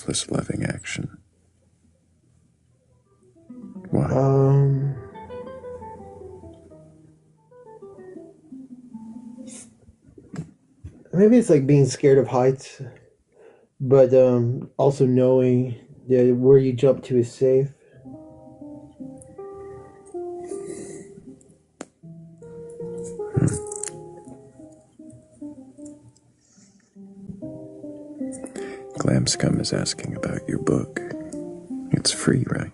selfless loving action? Why? Maybe it's like being scared of heights, but also knowing that where you jump to is safe. Glamscum is asking about your book. It's free, right?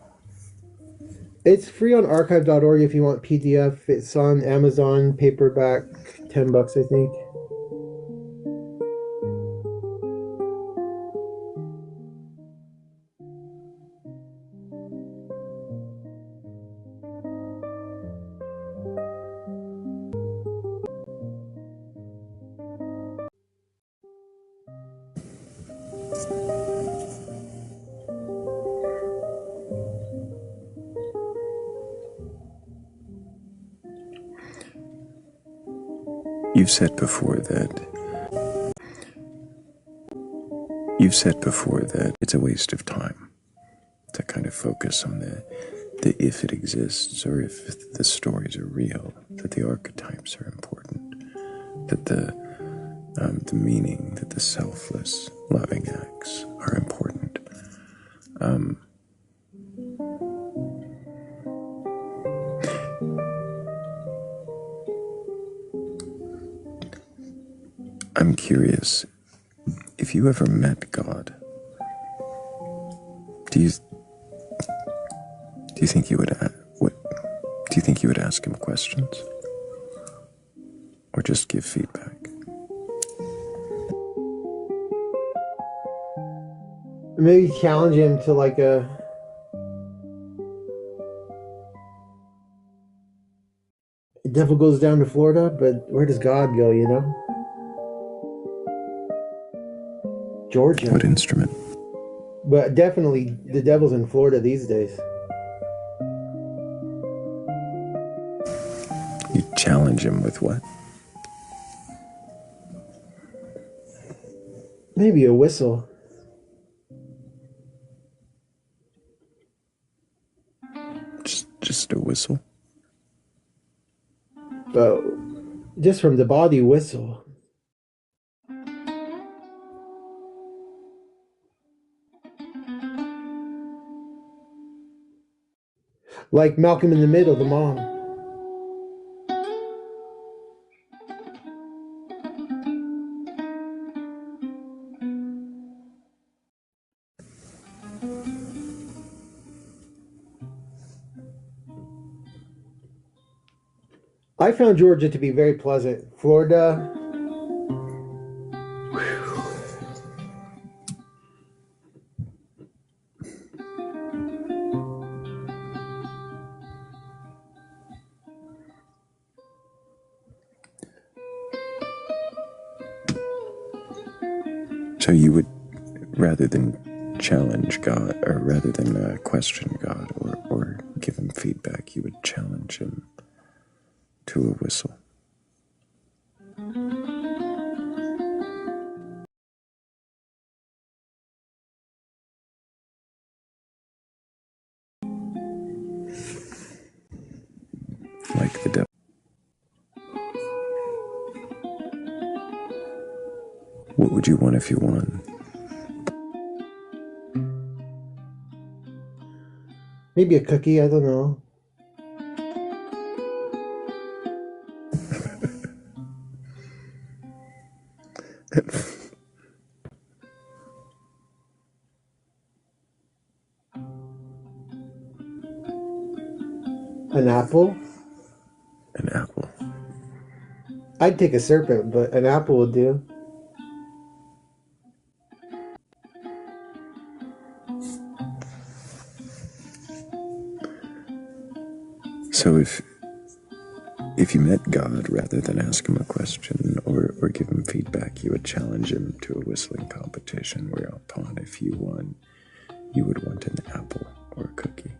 It's free on archive.org if you want PDF. It's on Amazon, paperback, $10, I think. You've said before that it's a waste of time to kind of focus on the if it exists or if the stories are real, that the archetypes are important, that the meaning, that the selfless loving acts are important. I'm curious, if you ever met God, do you think you would ask him questions, or just give feedback? Maybe challenge him to like a the devil goes down to Florida, but where does God go, you know? Georgia. What instrument? But definitely the devil's in Florida these days. You challenge him with what? Maybe a whistle. Just a whistle? But just from the body whistle. Like Malcolm in the Middle, the mom. I found Georgia to be very pleasant. Florida, So you would, rather than challenge God, or rather than question God or give him feedback, you would challenge him to a whistle. Like the devil. What would you want if you won? maybe a cookie, I don't know. An apple? An apple. I'd take a serpent, but an apple would do. So if you met God, rather than ask him a question or give him feedback, you would challenge him to a whistling competition whereupon, if you won, you would want an apple or a cookie.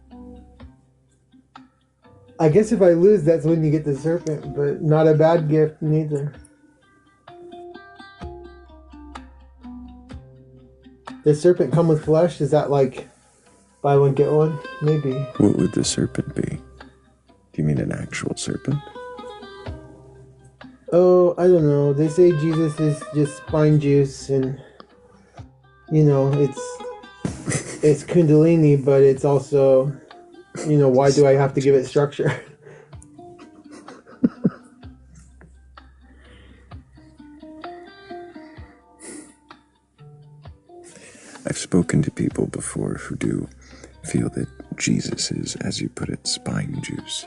I guess if I lose, that's when you get the serpent, but not a bad gift neither. Does serpent come with flesh? Is that like buy one get one? Maybe. What would the serpent be? Do you mean an actual serpent? Oh, I don't know. They say Jesus is just spine juice, and it's Kundalini, but it's also, why do I have to give it structure? I've spoken to people before who do feel that Jesus is, as you put it, spine juice.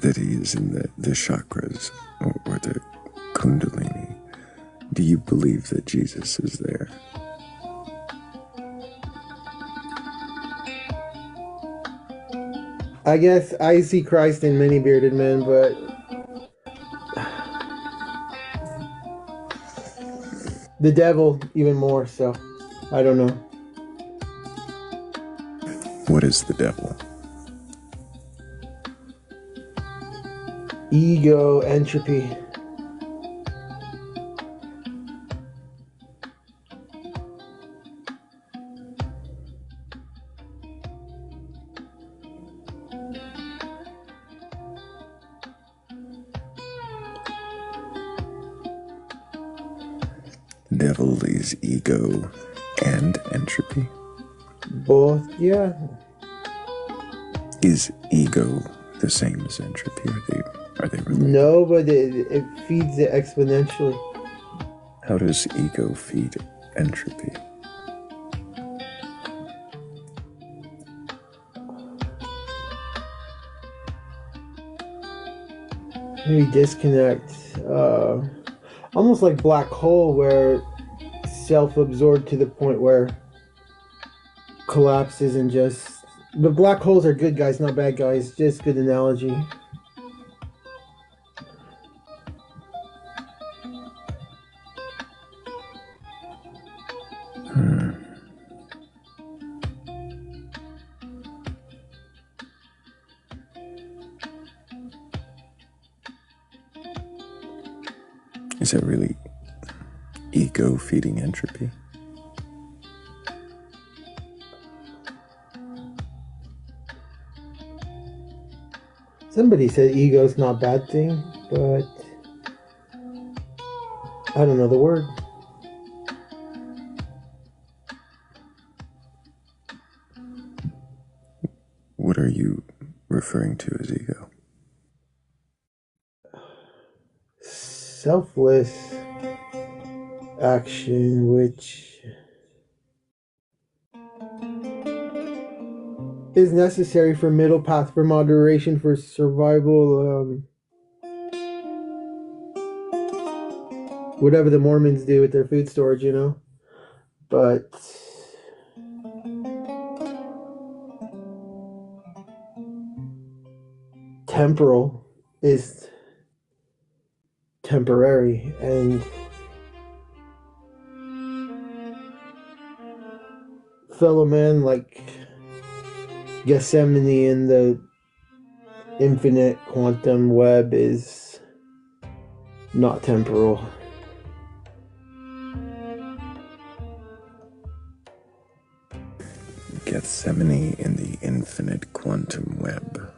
That he is in the chakras or the Kundalini. Do you believe that Jesus is there? I guess I see Christ in many bearded men, but the devil even more so. I don't know. What is the devil? Ego, entropy. Devil is ego and entropy. Both, yeah. Is ego the same as entropy? Are they related? No, but it feeds it exponentially. How does ego feed entropy? Maybe disconnect. Almost like black hole, where self-absorbed to the point where collapse isn't just. But black holes are good guys, not bad guys. Just good analogy. Is that really ego feeding entropy? Somebody said ego's not a bad thing, but I don't know the word. What are you referring to as ego? Selfless action, which is necessary for middle path, for moderation, for survival. Whatever the Mormons do with their food storage, But temporal is temporary, and fellow man like Gethsemane in the infinite quantum web is not temporal. Gethsemane in the infinite quantum web.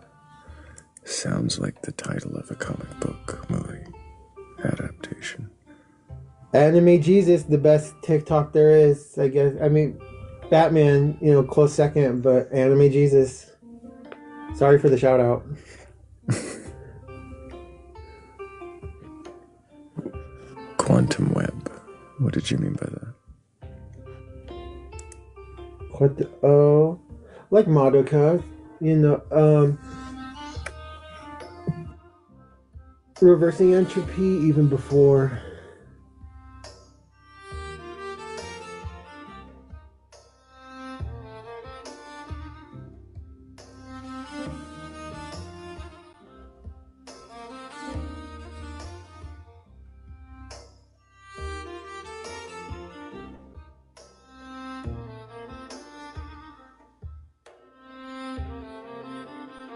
Sounds like the title of a comic book movie adaptation. Anime Jesus, the best TikTok there is, I guess. I mean, Batman, close second, but Anime Jesus. Sorry for the shout out. Quantum web. What did you mean by that? What the, oh, like Madoka, reversing entropy even before.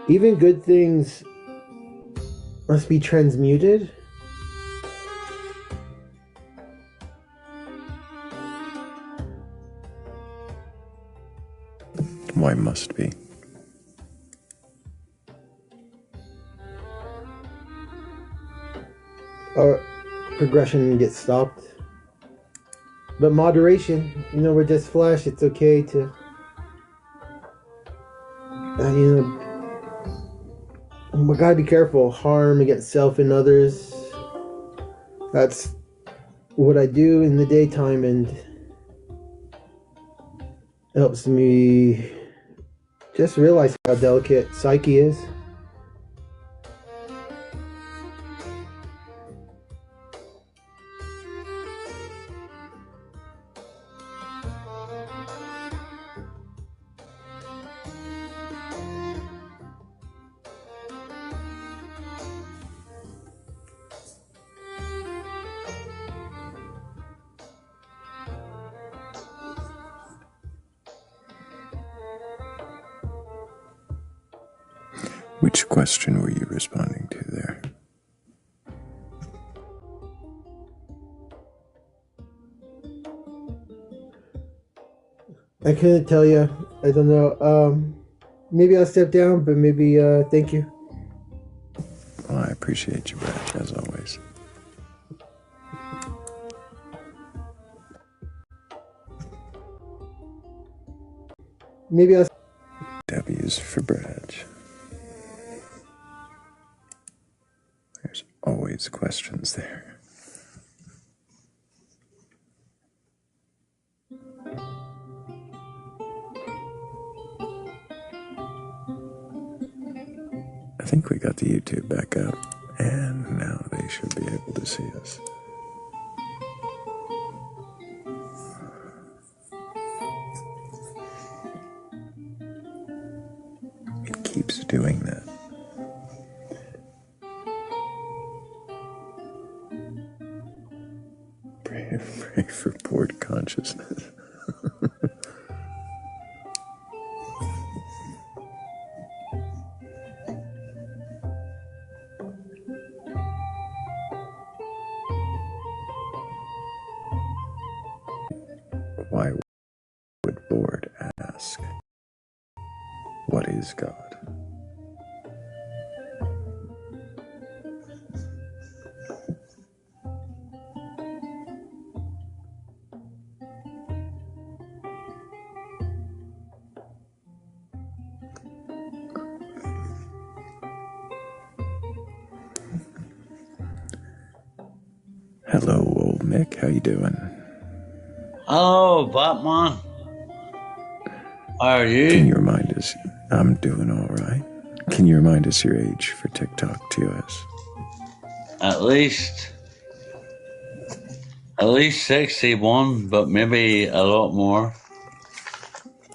Even good things must be transmuted. Why must be? Our progression gets stopped. But moderation, we're just flesh. It's okay to, we gotta be careful. Harm against self and others. That's what I do in the daytime, and it helps me just realize how delicate psyche is. Which question were you responding to there? I couldn't tell you. I don't know. Maybe I'll step down, but maybe, thank you. Well, I appreciate you, Brad, as always. Maybe I'll... W's for Brad. There's always questions there. I think we got the YouTube back up, and now they should be able to see us. It keeps doing that. Pray for bored consciousness. Why would bored ask, what is God? Hello, old Mick. How you doing? Hello, Batman. How are you? Can you remind us? I'm doing all right. Can you remind us your age for TikTok TOS? At least 61, but maybe a lot more.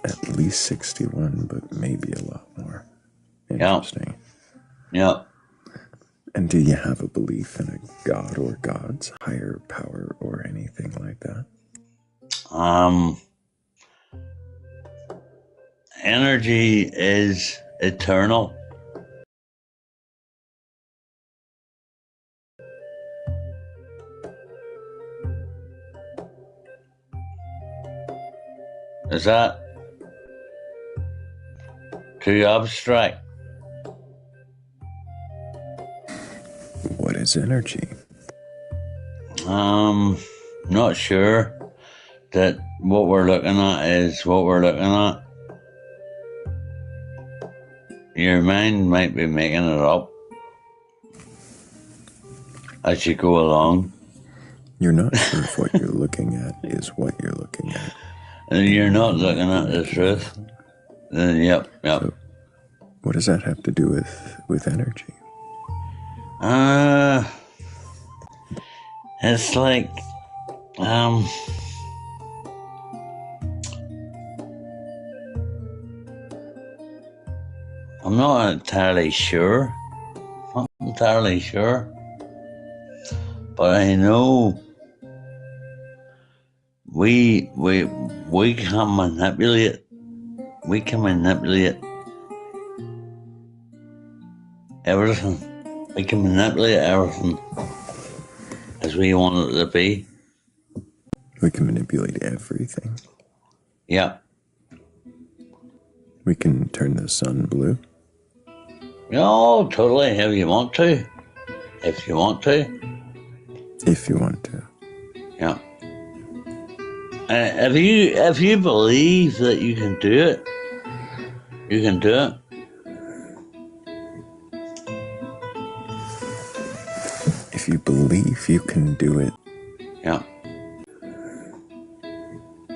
At least 61, but maybe a lot more. Interesting. Yep. And do you have a belief in a god or gods, higher power, or anything like that? Energy is eternal. Is that too abstract? What is energy? Not sure that what we're looking at is what we're looking at. Your mind might be making it up as you go along. You're not sure if what you're looking at is what you're looking at. And you're not looking at the truth. Then yep. So what does that have to do with energy? It's like, I'm not entirely sure. But I know we can manipulate. We can manipulate everything. We can manipulate everything as we want it to be. We can manipulate everything. Yeah. We can turn the sun blue. No, totally, if you want to. If you want to. If you want to. Yeah. If you believe that you can do it, you can do it. If you believe you can do it, Yeah.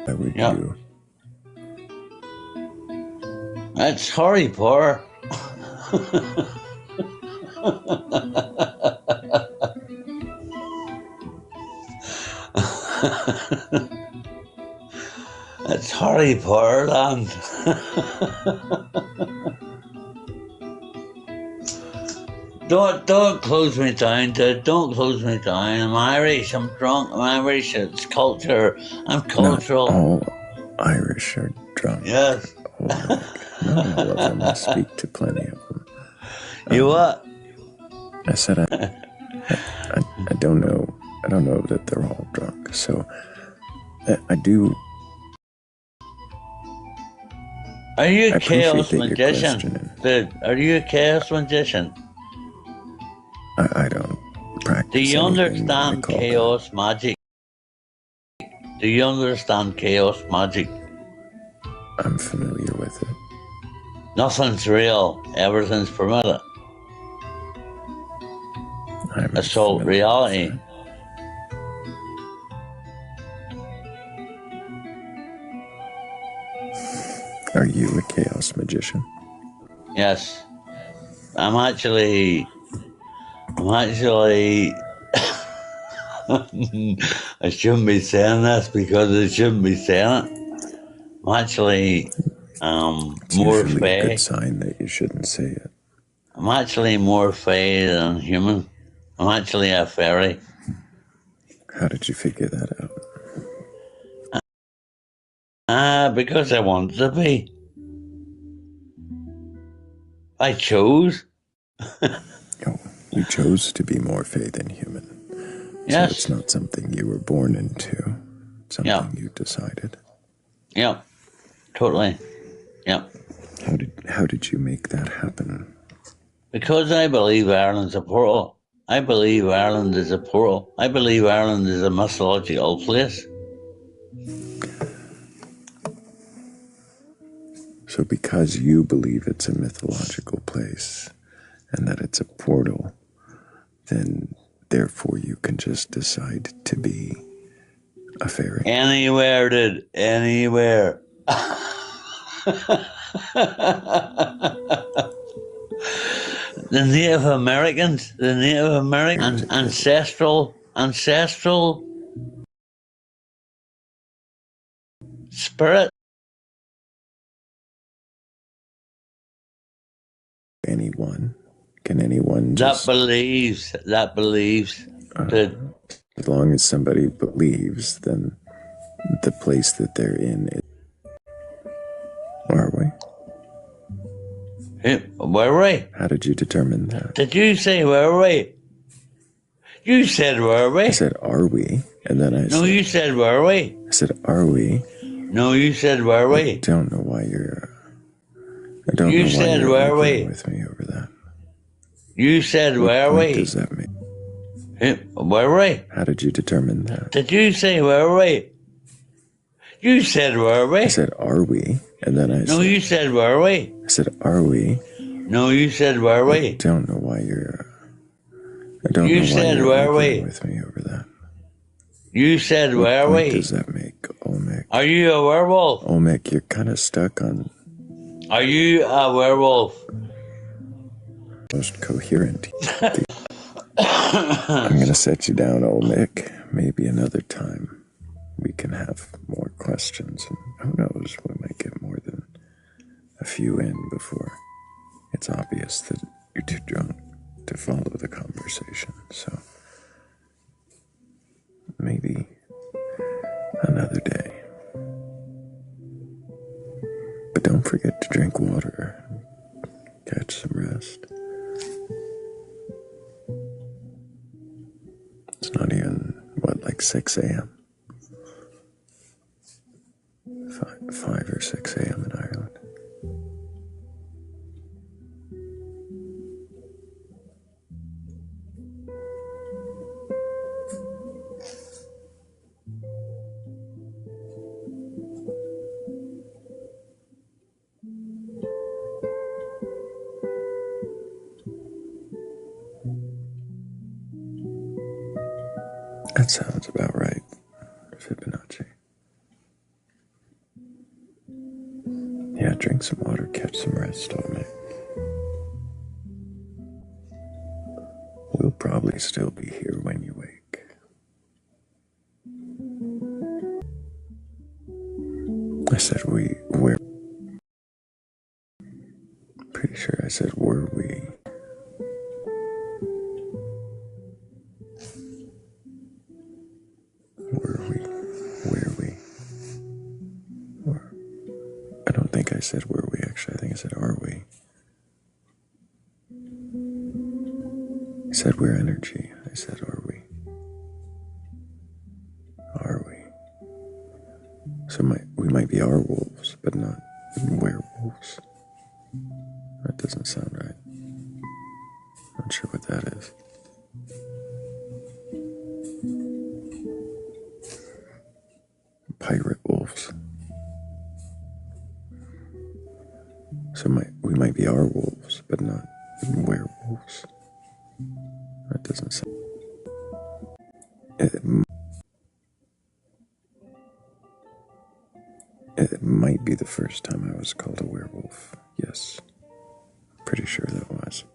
why would Yeah. you? That's Harry Potter. It's Harry Potter land. Don't close me down, dude. Don't close me down. I'm Irish. I'm drunk. I'm Irish. It's culture. I'm cultural. Not all Irish are drunk. Yes. Not all of them. I speak to plenty of them. You what? I said I don't know. I don't know that they're all drunk. So I do. Are you a I chaos appreciate that you're magician? questioning. Dude, are you a chaos magician? I don't practice. Do you anything that I understand call chaos magic? Do you understand chaos magic? that. I'm familiar with it. Nothing's real. Everything's permitted. I'm Assault familiar reality. with that. Are you a chaos magician? Yes. I'm actually I shouldn't be saying this because I shouldn't be saying it. I'm actually It's more usually a fey. good sign that you shouldn't say it. I'm actually more fey than human. I'm actually a fairy. How did you figure that out? Because I wanted to be. I chose. Oh, you chose to be more fey than human. Yes. So it's not something you were born into. It's something you decided. Yep. Totally. Yep. How did you make that happen? Because I believe Ireland's a portal. I believe Ireland is a portal. I believe Ireland is a mythological place. So because you believe it's a mythological place and that it's a portal, then therefore you can just decide to be a fairy. Anywhere, dude. Anywhere. The Native Americans, ancestral spirit. Can anyone just... That believes that... As long as somebody believes, then the place that they're in is... Are we? Where were we? How did you determine that? Did you say where were we? You said where were we? I said, are we? And then I No, said... you said where were we? I said, are we? No, you said where were we? I don't know why you're... I don't You know why said you're where were arguing we? with me over that. You said where What were point we? does that make? Where were we? How did you determine that? Did you say where were we? You said where were we? I said, are we? And then I No, said... you said where were we? I said, are we? No, you said where were I we? don't know why you're... I don't You know why said you're where were arguing we? with me over that. You said What where point we? does that make, Olmec? Are you a werewolf? Olmec, you're kind of stuck on Are you a werewolf? most coherent. I'm going to set you down, Olmec. Maybe another time we can have more questions. And who knows, we might get more than a few in before it's obvious that you're too drunk to follow the conversation. So maybe another day. But don't forget to drink water and catch some rest. It's not even, like 6 a.m.? 5 or 6 a.m. in Ireland. That sounds about right, Fibonacci. Yeah, drink some water, catch some rest, old man. We'll probably still be here when you wake. I said where? Pretty sure I said were we. Where we? Or, I don't think I said were we, actually. I think I said are we. I said we're energy. I said are we. Are we? So we might be our wolves, but not werewolves. That doesn't sound right. Not sure what that is. Pirate wolves. So we might be our wolves, but not werewolves. That doesn't sound. It might be the first time I was called a werewolf. Yes. Pretty sure that was.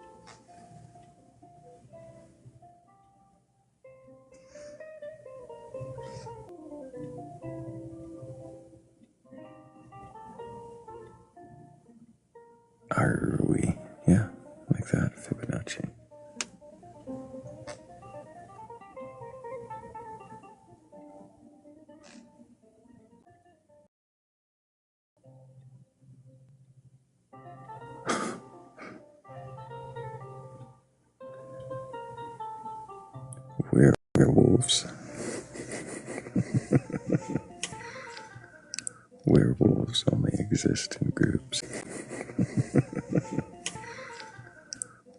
Are we? Yeah, like that, Fibonacci. Werewolves. Werewolves only exist in groups.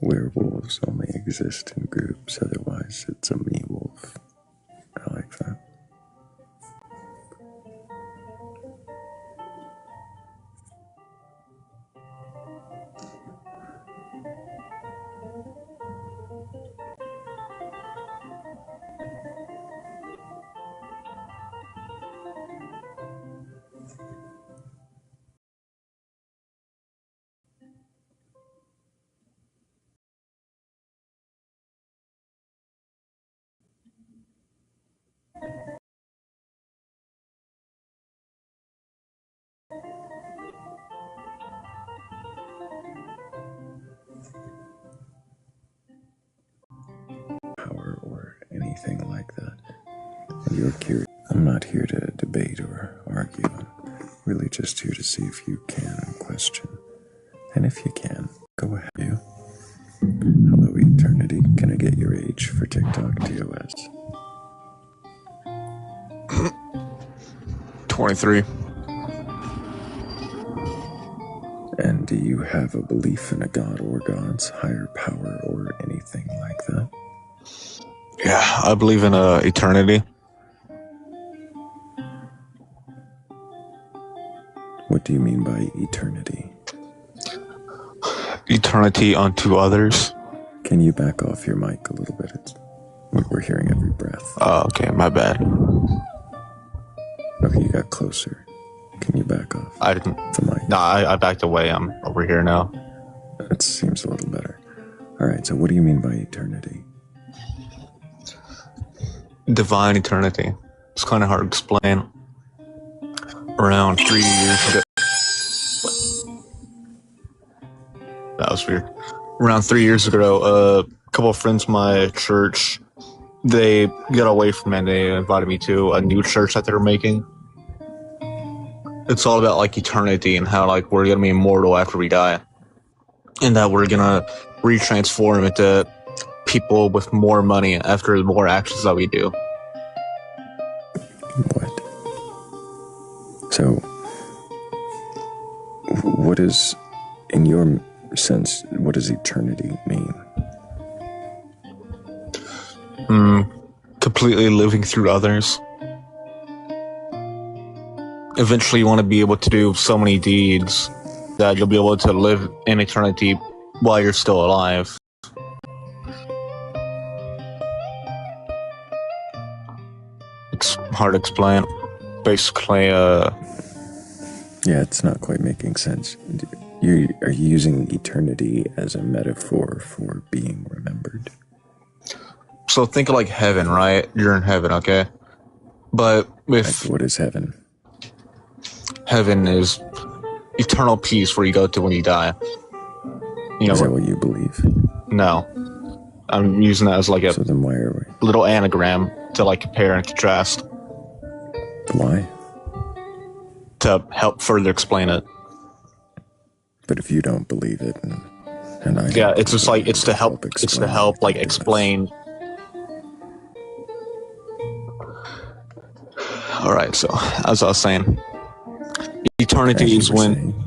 Werewolves only exist in groups, otherwise it's a me wolf. I like that. Power or anything like that. You're curious. I'm not here to debate or argue. I'm really just here to see if you can question. And if you can, go ahead. You. Hello, Eternity. Can I get your age for TikTok TOS? 23. And do you have a belief in a god or gods, higher power, or anything like that? Yeah, I believe in eternity. What do you mean by eternity? Eternity unto others. Can you back off your mic a little bit? We're hearing every breath. Okay, my bad. Okay, you got closer. Can you back off? I didn't. The mic. No, I backed away. I'm over here now. That seems a little better. All right, so what do you mean by eternity? Divine eternity. It's kind of hard to explain. Around 3 years ago. That was weird. Around 3 years ago, a couple of friends from my church, they got away from me and they invited me to a new church that they were making. It's all about like eternity and how like we're gonna be immortal after we die, and that we're gonna retransform into people with more money after the more actions that we do. What? So, what is, in your sense, what does eternity mean? Completely living through others. eventually you want to be able to do so many deeds that you'll be able to live in eternity while you're still alive. It's hard to explain. Basically, Yeah, it's not quite making sense. Are you using eternity as a metaphor for being remembered? so think of like heaven, right? You're in heaven, okay? But with What is heaven? heaven is eternal peace where you go to when you die. You know, Is that what you believe? no. I'm using that as like a So then why are we? little anagram to like compare and contrast Why? to help further explain it. But if you don't believe it, and I Yeah, don't it's just believe like it, it's to help like to us. explain. All right, so as I was saying, eternity As you is were when saying,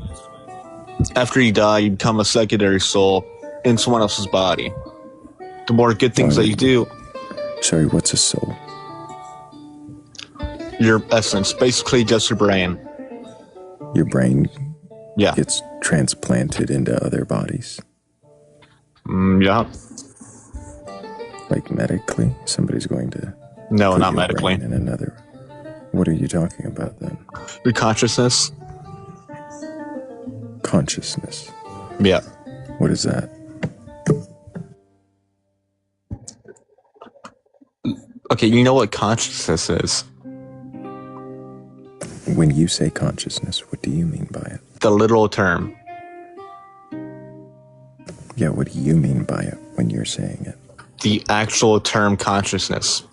after you die, you become a secondary soul in someone else's body. The more good things that you do, sorry, what's a soul? your essence, basically just your brain. Your brain Yeah, gets transplanted into other bodies, yeah. like medically. Somebody's going to No, put not your medically. brain in another. What are you talking about then? Your consciousness. Consciousness. Yeah. What is that? Okay, you know what consciousness is? When you say consciousness, what do you mean by it? The literal term. Yeah, what do you mean by it when you're saying it? The actual term consciousness.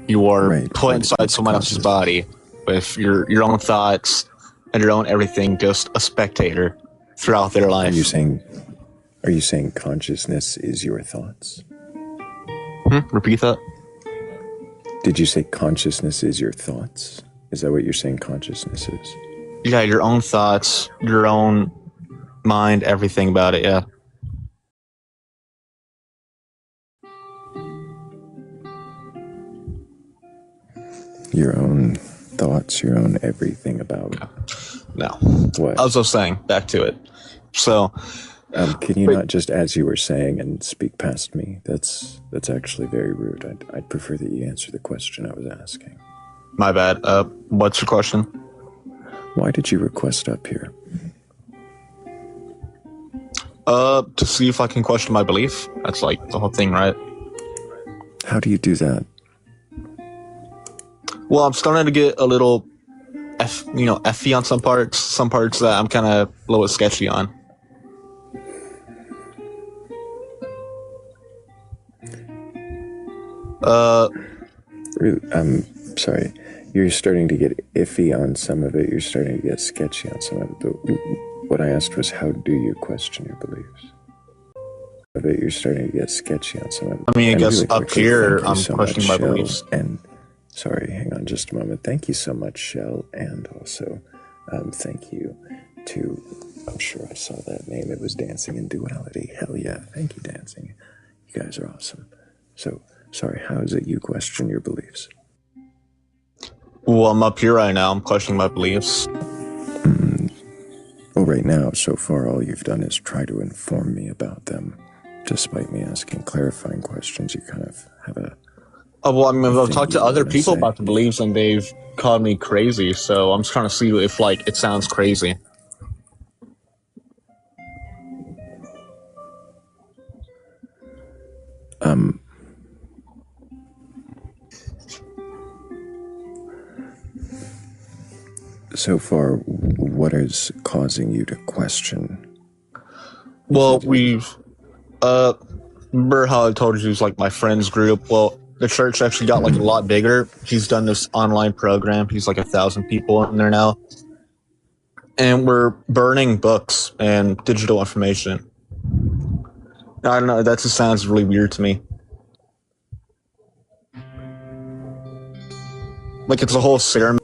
You are Right, put but inside it's someone else's conscious. body with your own thoughts and your own everything, just a spectator throughout their life. Are you saying consciousness is your thoughts? Repeat that. Did you say consciousness is your thoughts? Is that what you're saying consciousness is? Yeah, your own thoughts, your own mind, everything about it, yeah. Your own thoughts, your own everything about No. what? I was just saying, back to it. So, Can you not just, as you were saying, and speak past me? That's actually very rude. I'd prefer that you answer the question I was asking. my bad. What's your question? Why did you request up here? To see if I can question my belief. That's like the whole thing, right? How do you do that? Well, I'm starting to get a little, effy on some parts that I'm kind of a little bit sketchy on. I'm sorry. You're starting to get iffy on some of it. You're starting to get sketchy on some of it. But what I asked was, how do you question your beliefs? Of it, you're starting to get sketchy on some of it. I mean, I And guess really up quickly, here, thank you I'm so questioning much, my Shell, beliefs. And sorry, hang on just a moment. Thank you so much, Shell, and also thank you to. I'm sure I saw that name. It was Dancing in Duality. Hell yeah! Thank you, Dancing. You guys are awesome. So, sorry. How is it you question your beliefs? Well, I'm up here right now. I'm questioning my beliefs. Well, right now, so far, all you've done is try to inform me about them. Despite me asking clarifying questions, you kind of have a... Oh, well, I mean, I've thing talked you to other wanna people say. about the beliefs, and they've called me crazy. So I'm just trying to see if, like, it sounds crazy. So far, what is causing you to question? Well, remember how I told you it's like my friend's group? Well, the church actually got like a lot bigger. He's done this online program. He's like 1,000 people in there now. And we're burning books and digital information. I don't know. That just sounds really weird to me. Like it's a whole ceremony